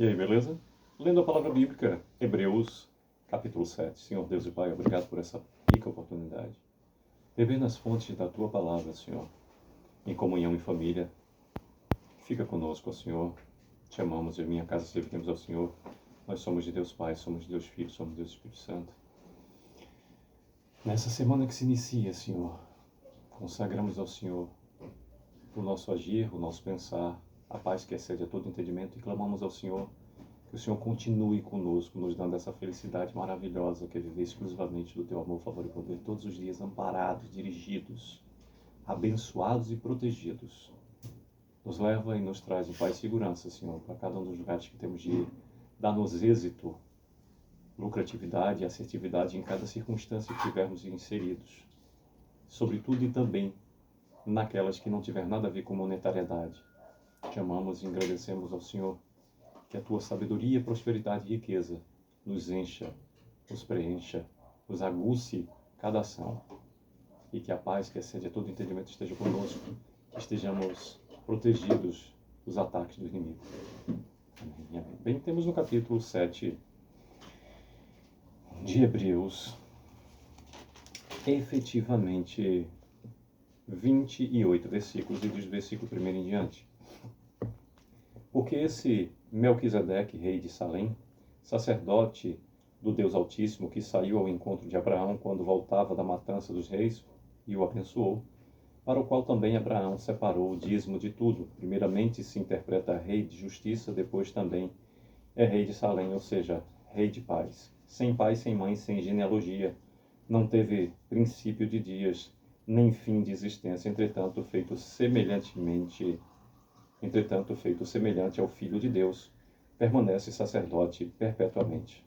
E aí, beleza? Lendo a palavra bíblica, Hebreus, capítulo 7. Senhor Deus e Pai, obrigado por essa rica oportunidade. Beber nas fontes da Tua palavra, Senhor, em comunhão e família. Fica conosco, Senhor. Te amamos e a minha casa serviremos ao Senhor. Nós somos de Deus Pai, somos de Deus Filho, somos de Deus Espírito Santo. Nessa semana que se inicia, Senhor, consagramos ao Senhor o nosso agir, o nosso pensar, a paz que excede a todo entendimento, e clamamos ao Senhor que o Senhor continue conosco, nos dando essa felicidade maravilhosa que é viver exclusivamente do Teu amor, favor e poder, todos os dias amparados, dirigidos, abençoados e protegidos. Nos leva e nos traz em paz e segurança, Senhor, para cada um dos lugares que temos de ir. Dá-nos êxito, lucratividade e assertividade em cada circunstância que tivermos inseridos. Sobretudo e também naquelas que não tiver nada a ver com monetariedade. Te amamos e agradecemos ao Senhor que a Tua sabedoria, prosperidade e riqueza nos encha, nos preencha, nos aguce cada ação. E que a paz que excede a todo entendimento esteja conosco, que estejamos protegidos dos ataques do inimigo. Amém, amém. Bem, temos no capítulo 7 de Hebreus, efetivamente 28 versículos, e dos versículos 1 em diante. Porque esse Melquisedeque, rei de Salém, sacerdote do Deus Altíssimo, que saiu ao encontro de Abraão quando voltava da matança dos reis e o abençoou, para o qual também Abraão separou o dízimo de tudo. Primeiramente se interpreta rei de justiça, depois também é rei de Salém, ou seja, rei de paz. Sem pai, sem mãe, sem genealogia, não teve princípio de dias, nem fim de existência, entretanto feito semelhante ao Filho de Deus, permanece sacerdote perpetuamente.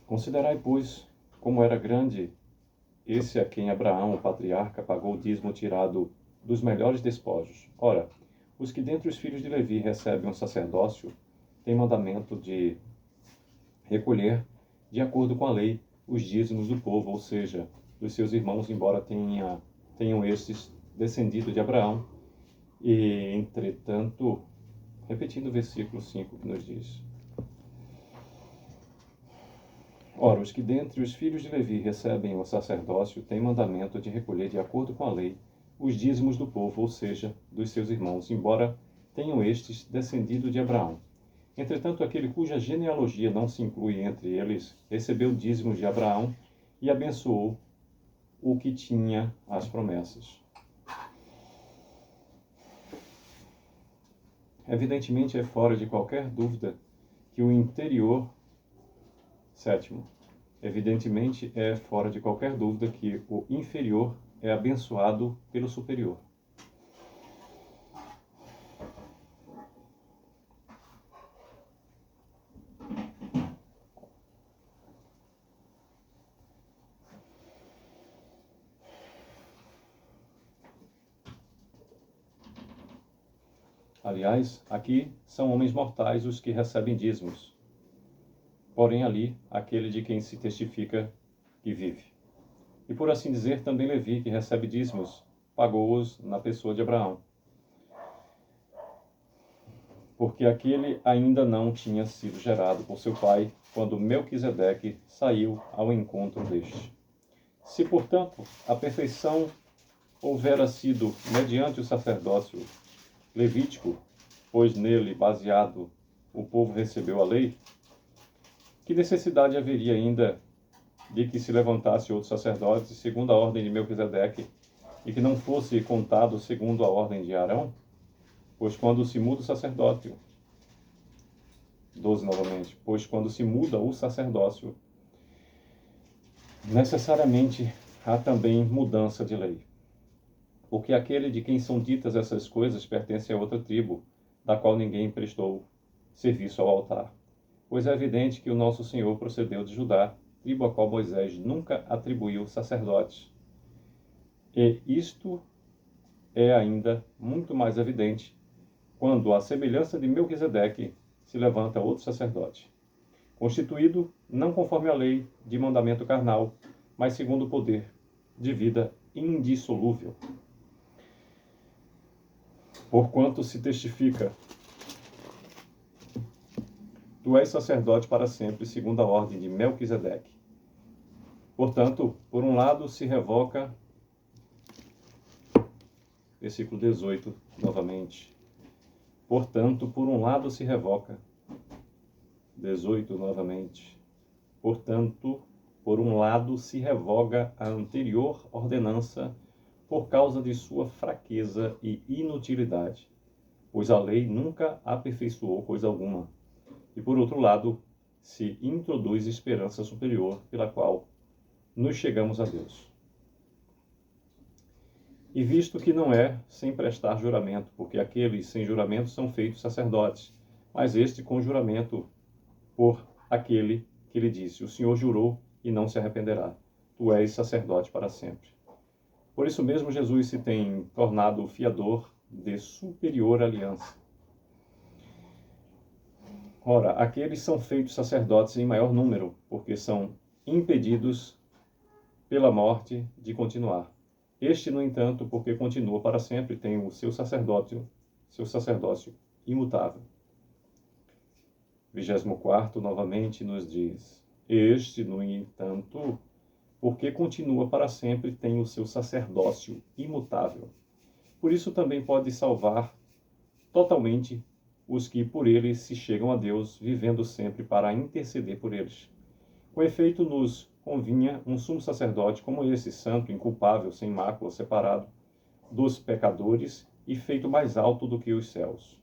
Considerai, pois, como era grande esse a quem Abraão, o patriarca, pagou o dízimo tirado dos melhores despojos. Ora, os que dentre os filhos de Levi recebem um sacerdócio têm mandamento de recolher, de acordo com a lei, os dízimos do povo, ou seja, dos seus irmãos, embora tenham estes descendido de Abraão. E, entretanto, repetindo o versículo 5 que nos diz: Ora, os que dentre os filhos de Levi recebem o sacerdócio têm mandamento de recolher, de acordo com a lei, os dízimos do povo, ou seja, dos seus irmãos, embora tenham estes descendido de Abraão. Entretanto, aquele cuja genealogia não se inclui entre eles, recebeu dízimos de Abraão e abençoou o que tinha as promessas. Evidentemente, é fora de qualquer dúvida que o inferior é abençoado pelo superior. Aliás, aqui são homens mortais os que recebem dízimos. Porém, ali, aquele de quem se testifica que vive. E por assim dizer, também Levi, que recebe dízimos, pagou-os na pessoa de Abraão. Porque aquele ainda não tinha sido gerado por seu pai, quando Melquisedeque saiu ao encontro deste. Se, portanto, a perfeição houvera sido mediante o sacerdócio levítico, pois nele, baseado, o povo recebeu a lei, que necessidade haveria ainda de que se levantasse outro sacerdote segundo a ordem de Melquisedeque, e que não fosse contado segundo a ordem de Arão? Pois quando se muda o sacerdócio, 12 novamente, pois quando se muda o sacerdócio, necessariamente há também mudança de lei. Porque aquele de quem são ditas essas coisas pertence a outra tribo, da qual ninguém prestou serviço ao altar. Pois é evidente que o nosso Senhor procedeu de Judá, tribo a qual Moisés nunca atribuiu sacerdotes. E isto é ainda muito mais evidente quando, à semelhança de Melquisedeque, se levanta outro sacerdote, constituído não conforme a lei de mandamento carnal, mas segundo o poder de vida indissolúvel. Porquanto se testifica Tu és sacerdote para sempre, segundo a ordem de Melquisedeque. Portanto, por um lado se revoca, versículo 18, novamente. Portanto, por um lado se revoca, 18 novamente. Portanto, por um lado se revoga a anterior ordenança por causa de sua fraqueza e inutilidade, pois a lei nunca aperfeiçoou coisa alguma. E por outro lado, se introduz esperança superior pela qual nos chegamos a Deus. E visto que não é sem prestar juramento, porque aqueles sem juramento são feitos sacerdotes, mas este com juramento por aquele que lhe disse: o Senhor jurou e não se arrependerá. Tu és sacerdote para sempre. Por isso mesmo Jesus se tem tornado o fiador de superior aliança. Ora, aqueles são feitos sacerdotes em maior número, porque são impedidos pela morte de continuar. Este, no entanto, porque continua para sempre, tem o seu sacerdócio imutável. 24º, novamente, nos diz: este, no entanto, porque continua para sempre, tem o seu sacerdócio imutável. Por isso também pode salvar totalmente os que por ele se chegam a Deus, vivendo sempre para interceder por eles. Com efeito, nos convinha um sumo sacerdote como esse, santo, inculpável, sem mácula, separado dos pecadores e feito mais alto do que os céus,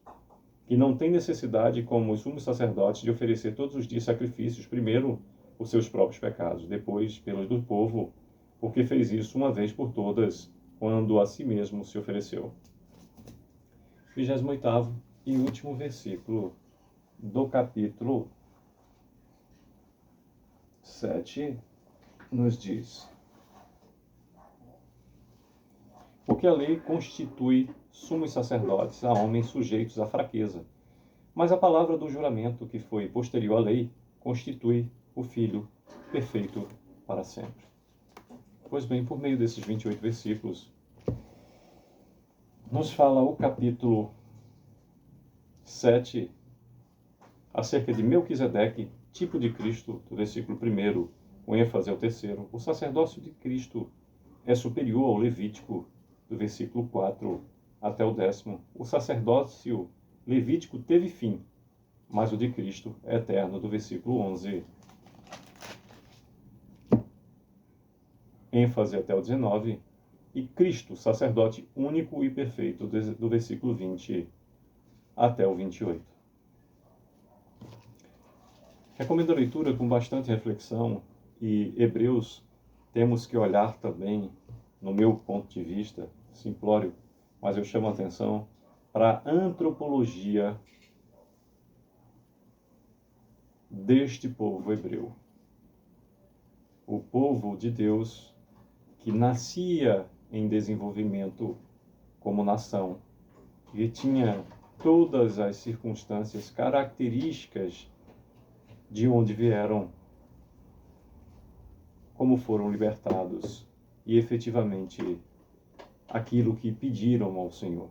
que não tem necessidade, como os sumos sacerdotes, de oferecer todos os dias sacrifícios, primeiro por seus próprios pecados, depois pelos do povo, porque fez isso uma vez por todas, quando a si mesmo se ofereceu. 28º e último versículo do capítulo 7 nos diz: porque a lei constitui sumos sacerdotes a homens sujeitos à fraqueza, mas a palavra do juramento, que foi posterior à lei, constitui o Filho perfeito para sempre. Pois bem, por meio desses 28 versículos, nos fala o capítulo 7 acerca de Melquisedeque, tipo de Cristo, do versículo 1, o ênfase ao 3º. O sacerdócio de Cristo é superior ao levítico, do versículo 4 até o 10º. O sacerdócio levítico teve fim, mas o de Cristo é eterno, do versículo 11. ênfase até o 19. E Cristo, sacerdote único e perfeito, do versículo 20 até o 28. Recomendo a leitura com bastante reflexão, e Hebreus temos que olhar também, no meu ponto de vista, simplório, mas eu chamo a atenção para a antropologia deste povo hebreu. O povo de Deus que nascia em desenvolvimento como nação e tinha todas as circunstâncias características de onde vieram, como foram libertados e efetivamente aquilo que pediram ao Senhor.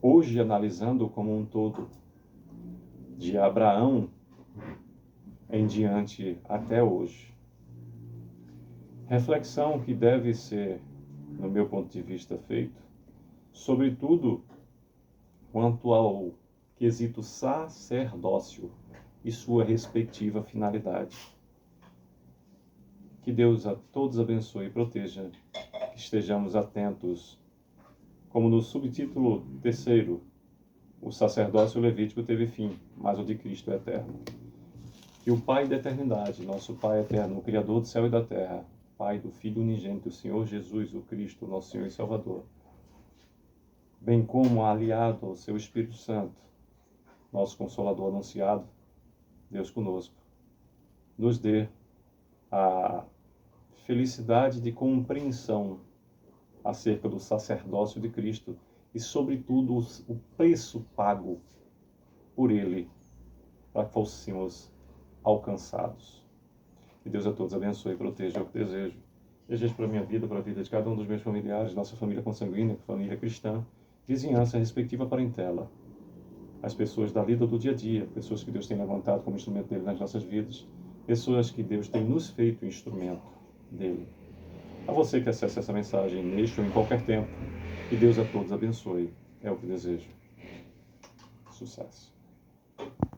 Hoje, analisando como um todo, de Abraão em diante até hoje, reflexão que deve ser, no meu ponto de vista, feito, sobretudo quanto ao quesito sacerdócio e sua respectiva finalidade. Que Deus a todos abençoe e proteja, que estejamos atentos, como no subtítulo 3º, o sacerdócio levítico teve fim, mas o de Cristo é eterno. Que o Pai da eternidade, nosso Pai eterno, o Criador do céu e da terra, Pai do Filho unigênito, o Senhor Jesus, o Cristo, nosso Senhor e Salvador, bem como aliado ao seu Espírito Santo, nosso Consolador anunciado, Deus conosco, nos dê a felicidade de compreensão acerca do sacerdócio de Cristo e, sobretudo, o preço pago por Ele para que fôssemos alcançados. Que Deus a todos abençoe e proteja, é o que desejo. Desejo para a minha vida, para a vida de cada um dos meus familiares, nossa família consanguínea, família cristã, vizinhança, respectiva parentela, as pessoas da vida do dia a dia, pessoas que Deus tem levantado como instrumento dele nas nossas vidas, pessoas que Deus tem nos feito instrumento dele. A você que acessa essa mensagem neste ou em qualquer tempo, que Deus a todos abençoe. É o que desejo. Sucesso.